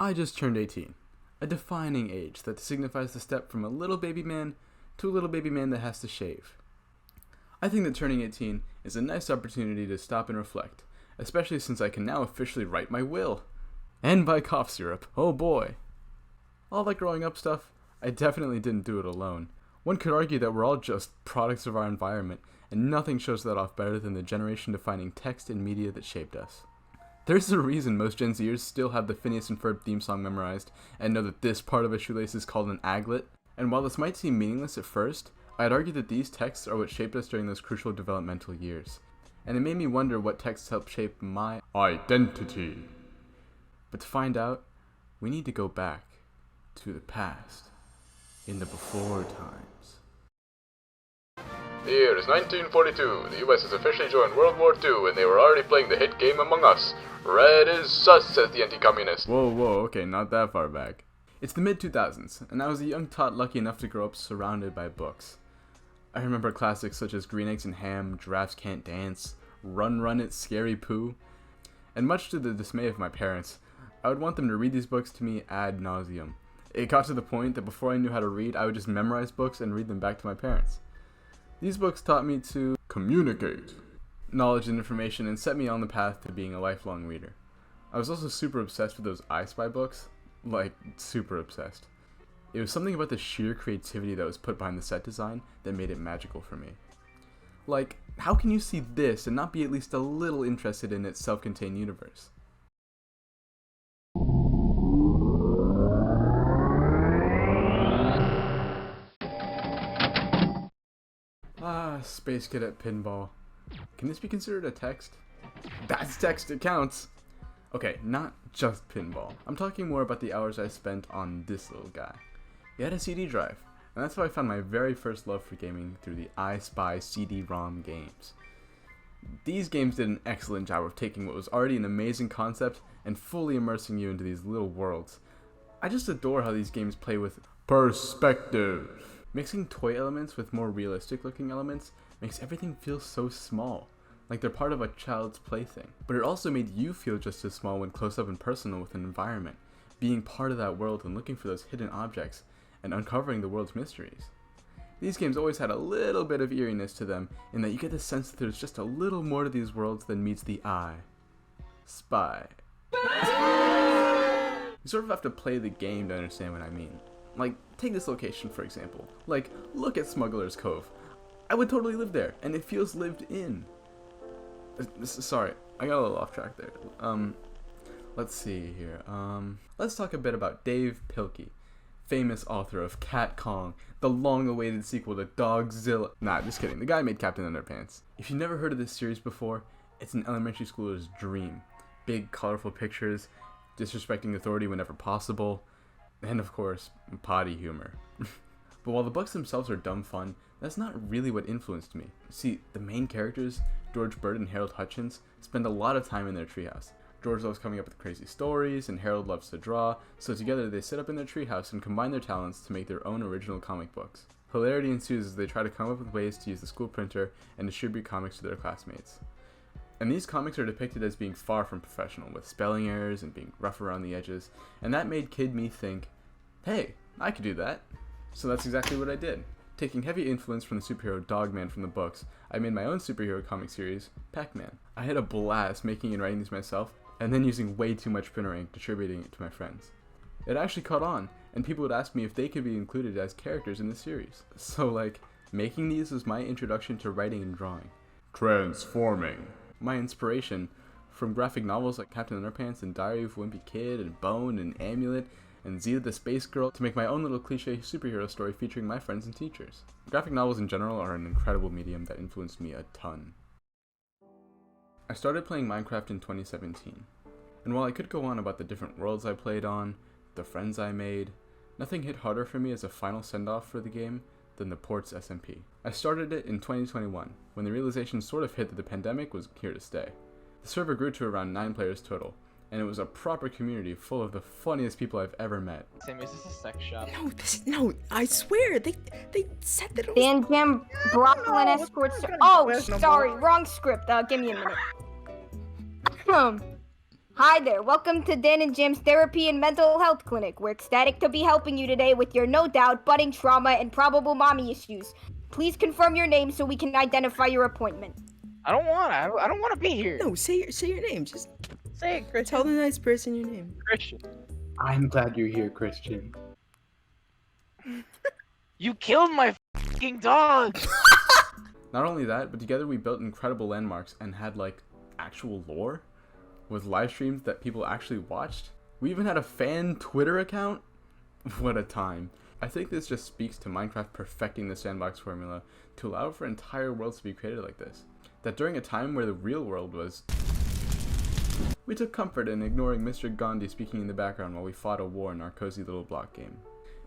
I just turned 18, a defining age that signifies the step from a little baby man to a little baby man that has to shave. I think that turning 18 is a nice opportunity to stop and reflect, especially since I can now officially write my will. And buy cough syrup, oh boy. All that growing up stuff, I definitely didn't do it alone. One could argue that we're all just products of our environment, and nothing shows that off better than the generation-defining text and media that shaped us. There's a reason most Gen Zers still have the Phineas and Ferb theme song memorized, and know that this part of a shoelace is called an aglet. And while this might seem meaningless at first, I'd argue that these texts are what shaped us during those crucial developmental years. And it made me wonder what texts helped shape my identity. But to find out, we need to go back to the past, in the before times. The year is 1942. The US has officially joined World War II, and they were already playing the hit game Among Us. Red is sus, says the anti-communist. Whoa, okay, not that far back. It's the mid-2000s, and I was a young tot lucky enough to grow up surrounded by books. I remember classics such as Green Eggs and Ham, Giraffes Can't Dance, Run Run It, Scary Pooh, and much to the dismay of my parents, I would want them to read these books to me ad nauseum. It got to the point that before I knew how to read, I would just memorize books and read them back to my parents. These books taught me to communicate knowledge and information and set me on the path to being a lifelong reader. I was also super obsessed with those I Spy books, like super obsessed. It was something about the sheer creativity that was put behind the set design that made it magical for me. Like, how can you see this and not be at least a little interested in its self-contained universe? Space Cadet Pinball. Can this be considered a text? That's text, it counts! Okay, not just pinball. I'm talking more about the hours I spent on this little guy. It had a CD drive, and that's how I found my very first love for gaming through the I Spy CD-ROM games. These games did an excellent job of taking what was already an amazing concept and fully immersing you into these little worlds. I just adore how these games play with perspective. Mixing toy elements with more realistic looking elements makes everything feel so small, like they're part of a child's plaything. But it also made you feel just as small when close up and personal with an environment, being part of that world and looking for those hidden objects and uncovering the world's mysteries. These games always had a little bit of eeriness to them in that you get the sense that there's just a little more to these worlds than meets the eye. Spy. You sort of have to play the game to understand what I mean. Like, take this location for example. Like, look at Smuggler's Cove. I would totally live there, and it feels lived in. Sorry, I got a little off track there. Let's see here. Let's talk a bit about Dave Pilkey, famous author of Cat Kong, the long-awaited sequel to Dogzilla. Nah, just kidding. The guy made Captain Underpants. If you've never heard of this series before, it's an elementary schooler's dream. Big, colorful pictures, disrespecting authority whenever possible, and of course, potty humor. But while the books themselves are dumb fun, that's not really what influenced me. See, the main characters, George Bird and Harold Hutchins, spend a lot of time in their treehouse. George loves coming up with crazy stories, and Harold loves to draw, so together they sit up in their treehouse and combine their talents to make their own original comic books. Hilarity ensues as they try to come up with ways to use the school printer and distribute comics to their classmates. And these comics are depicted as being far from professional, with spelling errors and being rough around the edges, and that made kid me think, hey, I could do that. So that's exactly what I did. Taking heavy influence from the superhero Dogman from the books, I made my own superhero comic series, Pac-Man. I had a blast making and writing these myself, and then using way too much printer ink distributing it to my friends. It actually caught on, and people would ask me if they could be included as characters in the series. So like, making these was my introduction to writing and drawing. Transforming. My inspiration from graphic novels like Captain Underpants and Diary of a Wimpy Kid and Bone and Amulet and Zeta the Space Girl to make my own little cliche superhero story featuring my friends and teachers. Graphic novels in general are an incredible medium that influenced me a ton. I started playing Minecraft in 2017, and while I could go on about the different worlds I played on, the friends I made, nothing hit harder for me as a final send-off for the game than the port's SMP. I started it in 2021, when the realization sort of hit that the pandemic was here to stay. The server grew to around 9 players total, and it was a proper community full of the funniest people I've ever met. Sam, is this a sex shop? No, I swear, they said that it was... Van Jam, brothel and escorts. Oh, sorry, wrong script. Give me a minute. Hi there, welcome to Dan and Jim's Therapy and Mental Health Clinic. We're ecstatic to be helping you today with your no doubt budding trauma and probable mommy issues. Please confirm your name so we can identify your appointment. I don't want to be here. No, say your name. Just Say it, Christian. tell the nice person your name. Christian. I'm glad you're here, Christian. You killed my fucking dog. Not only that, but together we built incredible landmarks and had like actual lore with live streams that people actually watched. We even had a fan Twitter account. What a time. I think this just speaks to Minecraft perfecting the sandbox formula to allow for entire worlds to be created like this. That during a time where the real world was, we took comfort in ignoring Mr. Gandhi speaking in the background while we fought a war in our cozy little block game.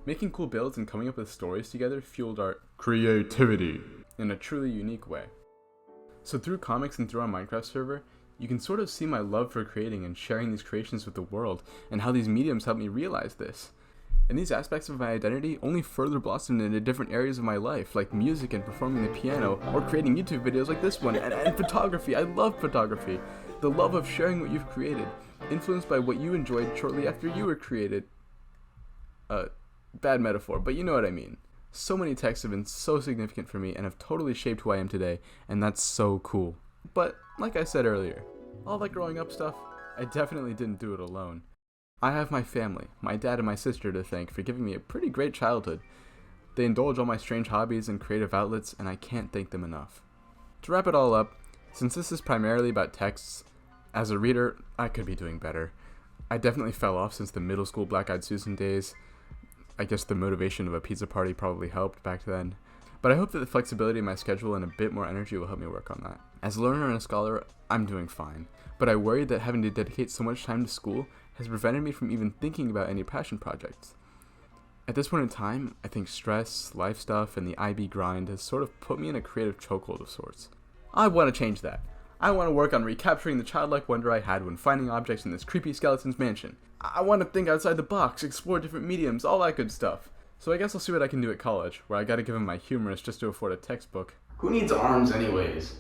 Making cool builds and coming up with stories together fueled our creativity in a truly unique way. So through comics and through our Minecraft server, you can sort of see my love for creating and sharing these creations with the world and how these mediums help me realize this. And these aspects of my identity only further blossomed into different areas of my life, like music and performing the piano, or creating YouTube videos like this one, and photography. I love photography. The love of sharing what you've created, influenced by what you enjoyed shortly after you were created. Bad metaphor, but you know what I mean. So many texts have been so significant for me and have totally shaped who I am today, and that's so cool. But, like I said earlier, all that growing up stuff, I definitely didn't do it alone. I have my family, my dad and my sister to thank for giving me a pretty great childhood. They indulge all my strange hobbies and creative outlets, and I can't thank them enough. To wrap it all up, since this is primarily about texts, as a reader, I could be doing better. I definitely fell off since the middle school Black Eyed Susan days. I guess the motivation of a pizza party probably helped back then. But I hope that the flexibility in my schedule and a bit more energy will help me work on that. As a learner and a scholar, I'm doing fine. But I worry that having to dedicate so much time to school has prevented me from even thinking about any passion projects. At this point in time, I think stress, life stuff, and the IB grind has sort of put me in a creative chokehold of sorts. I want to change that. I want to work on recapturing the childlike wonder I had when finding objects in this creepy skeleton's mansion. I want to think outside the box, explore different mediums, all that good stuff. So I guess I'll see what I can do at college, where I gotta give him my humorous just to afford a textbook. Who needs arms anyways?